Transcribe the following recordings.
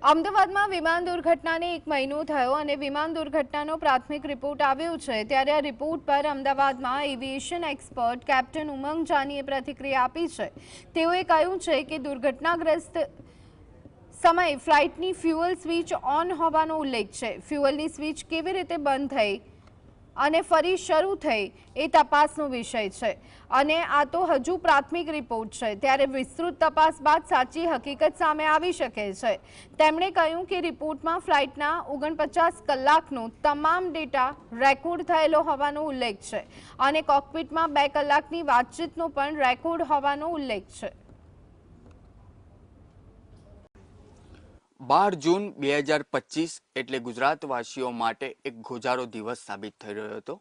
અમદાવાદમાં વિમાન દુર્ઘટનાને 1 મહિનો થયો અને વિમાન દુર્ઘટનાનો પ્રાથમિક રિપોર્ટ આવ્યો છે ત્યારે આ રિપોર્ટ પર અમદાવાદમાં એવિએશન એક્સપર્ટ કેપ્ટન ઉમંગ જાનીએ પ્રતિક્રિયા આપી છે। તેઓએ કહ્યું છે કે દુર્ઘટનાગ્રસ્ત સમયે ફ્લાઇટની ફ્યુઅલ સ્વિચ ઓન હોવાનો ઉલ્લેખ છે। ફ્યુઅલની સ્વિચ કેવી રીતે બંધ થઈ અને ફરી શરૂ થઈ એ તપાસનો વિષય છે અને આ તો હજુ પ્રાથમિક રિપોર્ટ છે ત્યારે વિસ્તૃત તપાસ બાદ સાચી હકીકત સામે આવી શકે છે। તેમણે કહ્યું કે રિપોર્ટમાં ફ્લાઇટના 49 કલાકનો તમામ ડેટા રેકોર્ડ થયેલો હોવાનો ઉલ્લેખ છે અને કોકપિટમાં 2 કલાકની વાતચીતનો પણ રેકોર્ડ હોવાનો ઉલ્લેખ છે। 12 જૂન 2025 એટલે ગુજરાતવાસીઓ માટે એક ગોજારો દિવસ સાબિત થઈ રહ્યો હતો।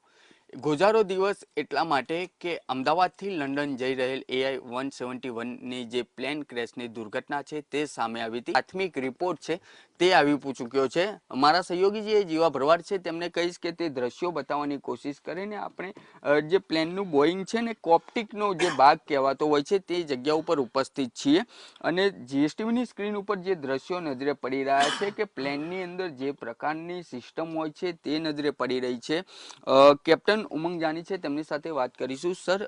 ગોજારો દિવસ એટલા માટે કે અમદાવાદથી લંડન જઈ રહેલ AI-171ની જે પ્લેન ક્રેશની દુર્ઘટના છે તે સામે આવી હતી। પ્રાથમિક રિપોર્ટ છે તે આવી ચૂક્યો છે। મારા સહયોગી જે જીવા ભરવાડ છે તેમને કહીશ કે તે દ્રશ્યો બતાવવાની કોશિશ કરીને આપણે જે પ્લેનનું બોઈંગ છે ને કોપ્ટિકનો જે ભાગ કહેવાતો હોય છે તે જગ્યા ઉપર ઉપસ્થિત છીએ અને જીએસટીવીની સ્ક્રીન ઉપર જે દ્રશ્યો નજરે પડી રહ્યા છે કે પ્લેનની અંદર જે પ્રકારની સિસ્ટમ હોય છે તે નજરે પડી રહી છે। કેપ્ટન ઉમંગ જાની છે તેમની સાથે વાત કરીશું। સર,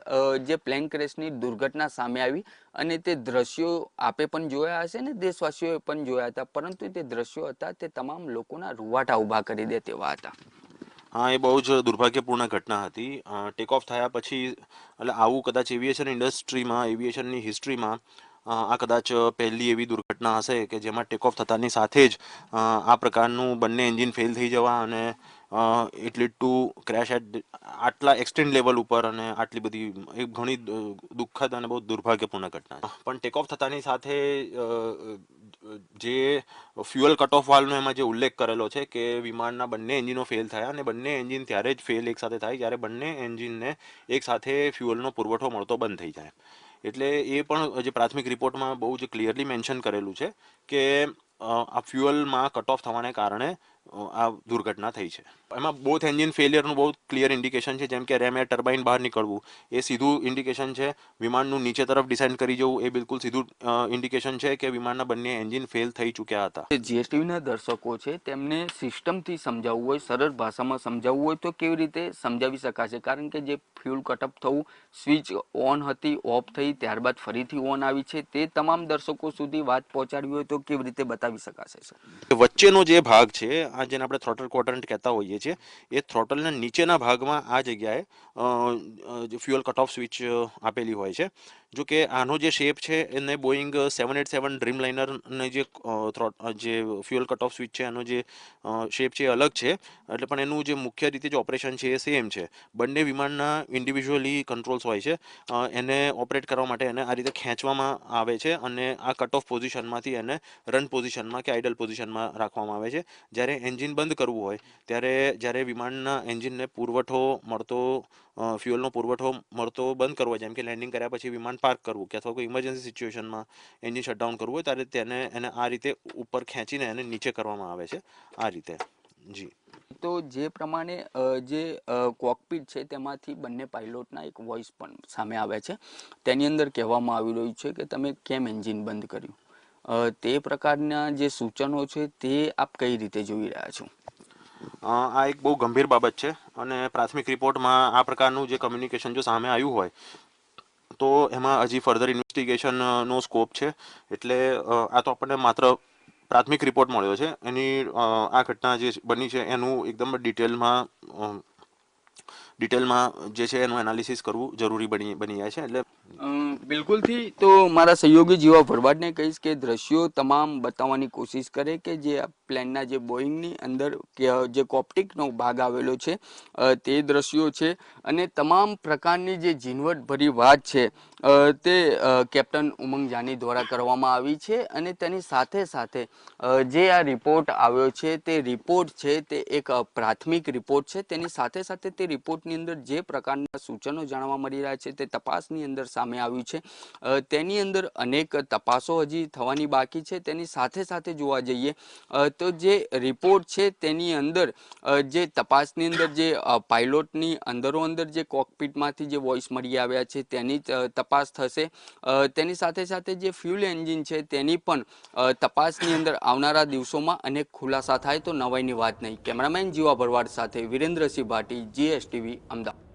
જે પ્લેન ક્રેશની દુર્ઘટના સામે આવી અને તે દ્રશ્યો આપે પણ જોયા હશે ને દેશવાસીઓએ પણ જોયા હતા, પરંતુ તે દ્રશ્યો હતા તે તમામ લોકોના રૂવાટા ઊભા કરી દે તેવા હતા। હા, એ બહુ જ દુર્ભાગ્યપૂર્ણ ઘટના હતી। ટેક ઓફ થયા પછી એટલે આવું કદાચ એવિએશન ઇન્ડસ્ટ્રીમાં, એવિએશનની હિસ્ટ્રીમાં આ કદાચ પહેલી એવી દુર્ઘટના હશે કે જેમાં ટેક ઓફ થતાની સાથે જ આ પ્રકારનું બંને એન્જિન ફેલ થઈ જવા અને it lead to crash at આટલા એક્સટેન્ડ લેવલ ઉપર અને આટલી બધી એક ઘણી દુઃખદ અને બહુ દુર્ભાગ્યપૂર્ણ ઘટના છે। પણ ટેક ઓફ થતાની સાથે જે ફ્યુઅલ કટ ઓફ વાલ્વનો એમાં જે ઉલ્લેખ કરેલો છે કે વિમાનના બંને એન્જિનો ફેલ થયા અને બંને એન્જિન ત્યારે જ ફેલ એકસાથે થાય જ્યારે બંને એન્જિનને એકસાથે ફ્યુઅલનો પુરવઠો મળતો બંધ થઈ જાય। એટલે એ પણ જે પ્રાથમિક રિપોર્ટમાં બહુ જ ક્લિયરલી મેન્શન કરેલું છે કે આ ફ્યુઅલમાં કટ ઓફ થવાને કારણે આ દુર્ઘટના થઈ છે। એમાં બોથ એન્જિન ફેલિયરનું બહુ ક્લિયર ઇન્ડિકેશન છે, જેમ કે રેમ એર ટર્બાઇન બહાર નીકળવું એ સીધું ઇન્ડિકેશન છે। વિમાનનું નીચે તરફ ડિસેન્ડ કરી જવું એ બિલકુલ સીધું ઇન્ડિકેશન છે કે વિમાનના બંને એન્જિન ફેલ થઈ ચૂક્યા હતા। જીએસટીવીના દર્શકો છે તેમને સિસ્ટમથી સમજાવવું હોય, સરળ ભાષામાં સમજાવવું હોય તો કેવી રીતે સમજાવી શકાશે? કારણ કે જે ફ્યુલ કટઅપ થવું, સ્વિચ ઓન હતી, ઓફ થઈ, ત્યારબાદ ફરીથી ઓન આવી છે, તે તમામ દર્શકો સુધી વાત પહોંચાડવી હોય તો કેવી રીતે બતાવી શકાશે સર? વચ્ચેનો જે ભાગ છે, આ જેને આપણે થ્રોટલ ક્વોડ્રન્ટ કહેતા હોઈએ છીએ, એ થ્રોટલના નીચેના ભાગમાં આ જગ્યાએ ફ્યુઅલ કટ ઓફ સ્વિચ આપેલી હોય છે। જો કે આનો જે શેપ છે એને બોઈંગ 787 ડ્રીમલાઇનરને જે ફ્યુઅલ કટ ઓફ સ્વિચ છે એનો જે શેપ છે એ અલગ છે, એટલે પણ એનું જે મુખ્ય રીતે જે ઓપરેશન છે એ સેમ છે। બંને વિમાનના ઇન્ડિવિજ્યુઅલી કંટ્રોલ્સ હોય છે, એને ઓપરેટ કરવા માટે એને આ રીતે ખેંચવામાં આવે છે અને આ કટ ઓફ પોઝિશનમાંથી એને રન પોઝિશનમાં કે આઇડલ પોઝિશનમાં રાખવામાં આવે છે। જ્યારે એન્જિન બંધ કરવું હોય ત્યારે જ્યારે વિમાનના એન્જિનને પુરવઠો મળતો ફ્યુઅલનો પુરવઠો મળતો બંધ કરવો હોય, જેમ કે લેન્ડિંગ કર્યા પછી વિમાન પાર્ક કરવું કે અથવા કોઈ ઇમરજન્સી સિચ્યુએશનમાં એન્જિન શટડાઉન કરવું હોય ત્યારે એને આ રીતે ઉપર ખેંચીને એને નીચે કરવામાં આવે છે, આ રીતે। જી, તો જે પ્રમાણે જે કોકપિટ છે તેમાંથી બંને પાયલોટના એક વોઇસ પણ સામે આવે છે, તેની અંદર કહેવામાં આવી રહ્યું છે કે તમે કેમ એન્જિન બંધ કર્યું? તે પ્રકારના જે સૂચનો છે તે આપ કઈ રીતે જોઈ રહ્યા છો? આ એક બહુ ગંભીર બાબત છે અને પ્રાથમિક રિપોર્ટમાં આ પ્રકારનું જે કમ્યુનિકેશન જો સામે આવ્યું હોય તો એમાં હજી ફર્ધર ઇન્વેસ્ટિગેશનનો સ્કોપ છે। એટલે આ તો આપણને માત્ર પ્રાથમિક રિપોર્ટ મળ્યો છે, એની આ ઘટના જે બની છે એનું એકદમ ડિટેલમાં જે છે એનું એનાલિસિસ કરવું જરૂરી બની જાય છે। એટલે બિલકુલથી તો મારા સહયોગી જીવા ભરવાડને કહીશ કે દ્રશ્યો તમામ બતાવવાની કોશિશ કરે કે જે પ્લેનના જે બોઈંગની અંદર જે કોપ્ટિકનો ભાગ આવેલો છે તે દ્રશ્યો છે અને તમામ પ્રકારની જે ઝીણવટભરી વાત છે તે કેપ્ટન ઉમંગ જાની દ્વારા કરવામાં આવી છે અને તેની સાથે સાથે જે આ રિપોર્ટ આવ્યો છે તે રિપોર્ટ છે તે એક પ્રાથમિક રિપોર્ટ છે। તેની સાથે સાથે તે રિપોર્ટની રિપોર્ટની અંદર જે પ્રકારના સૂચનો જાણવા મળી રહ્યા છે તે તપાસની અંદર સામે આવ્યું છે. તેની અંદર અનેક તપાસો હજી થવાની બાકી છે. તેની સાથે સાથે જોવા જઈએ તો જે રિપોર્ટ છે તેની અંદર જે તપાસની અંદર જે પાયલોટની અંદરો અંદર જે કોકપીટમાંથી જે વોઇસ મળી આવ્યા છે તેની તપાસ થશે. તેની સાથે સાથે જે ફ્યુલ એન્જિન છે તેની પણ તપાસની અંદર આવનારા દિવસોમાં અનેક ખુલાસા થાય તો નવાઈની વાત નહીં. કેમેરામેન જીવા ભરવાડ સાથે વિરેન્દ્રસિંહ ભાટી, GSTV, અમદાવાદ.